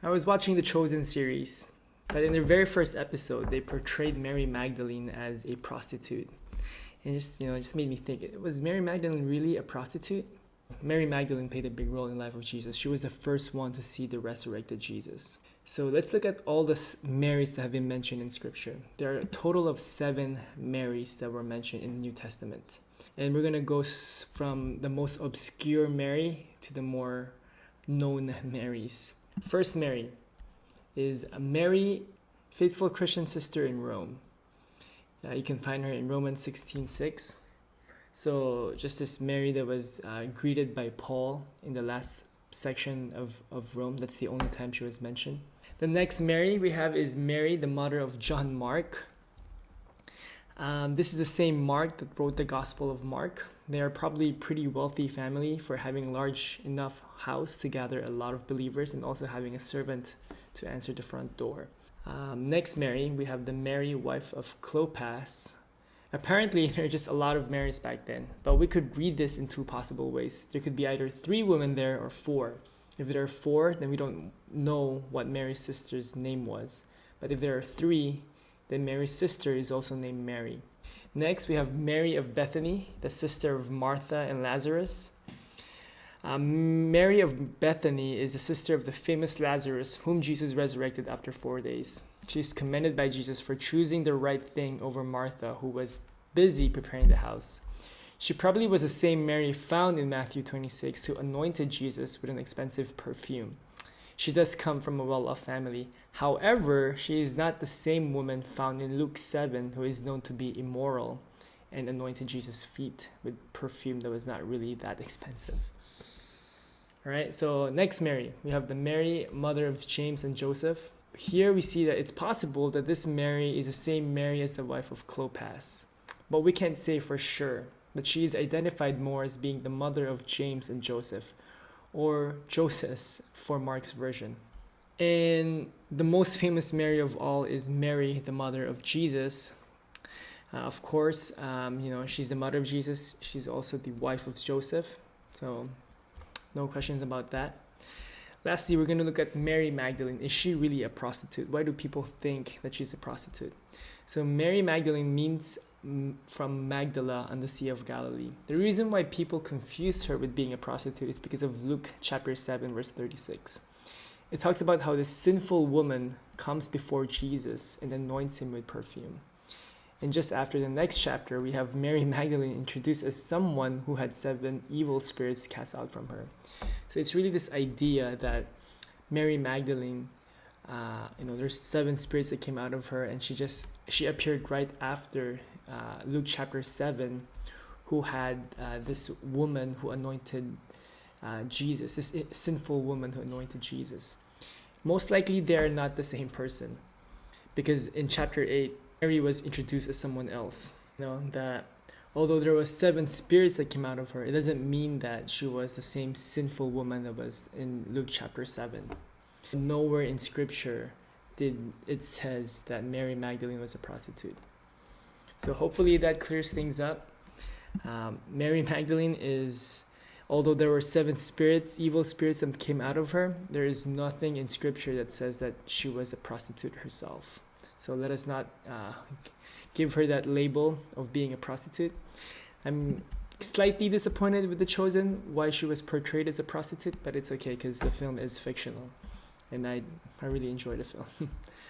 I was watching the Chosen series, but in their very first episode, they portrayed Mary Magdalene as a prostitute. And it just made me think, was Mary Magdalene really a prostitute? Mary Magdalene played a big role in the life of Jesus. She was the first one to see the resurrected Jesus. So let's look at all the Marys that have been mentioned in Scripture. There are a total of 7 Marys that were mentioned in the New Testament. And we're going to go from the most obscure Mary to the more known Marys. First Mary is a Mary, faithful Christian sister in Rome. You can find her in Romans 16:6. So just this Mary that was greeted by Paul in the last section of Rome. That's the only time she was mentioned. The next Mary we have is Mary, the mother of John Mark. This is the same Mark that wrote the Gospel of Mark. They are probably a pretty wealthy family for having large enough house to gather a lot of believers and also having a servant to answer the front door. Next Mary, we have the Mary, wife of Clopas. Apparently, there are just a lot of Marys back then, but we could read this in 2 possible ways. There could be either 3 women there or 4. If there are 4, then we don't know what Mary's sister's name was. But if there are 3, then Mary's sister is also named Mary. Next, we have Mary of Bethany, the sister of Martha and Lazarus. Mary of Bethany is the sister of the famous Lazarus, whom Jesus resurrected after 4 days. She is commended by Jesus for choosing the right thing over Martha, who was busy preparing the house. She probably was the same Mary found in Matthew 26 who anointed Jesus with an expensive perfume. She does come from a well-off family. However, she is not the same woman found in Luke 7 who is known to be immoral and anointed Jesus' feet with perfume that was not really that expensive. Alright, so next Mary, we have the Mary, mother of James and Joseph. Here we see that it's possible that this Mary is the same Mary as the wife of Clopas, but we can't say for sure. But she is identified more as being the mother of James and Joseph, or Joseph for Mark's version. And the most famous Mary of all is Mary, the mother of Jesus. Of course, she's the mother of Jesus. She's also the wife of Joseph, so no questions about that. Lastly, we're going to look at Mary Magdalene. Is she really a prostitute? Why do people think that she's a prostitute? So Mary Magdalene means from Magdala on the Sea of Galilee. The reason why people confused her with being a prostitute is because of Luke chapter 7, verse 36. It talks about how this sinful woman comes before Jesus and anoints him with perfume. And just after the next chapter, we have Mary Magdalene introduced as someone who had 7 evil spirits cast out from her. So it's really this idea that Mary Magdalene, there's 7 spirits that came out of her, and she appeared right after Luke chapter 7, who had this woman who anointed Jesus, this sinful woman who anointed Jesus. Most likely they are not the same person, because in chapter 8, Mary was introduced as someone else. That although there was 7 spirits that came out of her, it doesn't mean that she was the same sinful woman that was in Luke chapter 7. Nowhere in Scripture did it says that Mary Magdalene was a prostitute. So hopefully that clears things up. Mary Magdalene is, although there were 7 spirits, evil spirits that came out of her, there is nothing in Scripture that says that she was a prostitute herself. So let us not give her that label of being a prostitute. I'm slightly disappointed with The Chosen, why she was portrayed as a prostitute, but it's okay because the film is fictional. And I really enjoy the film.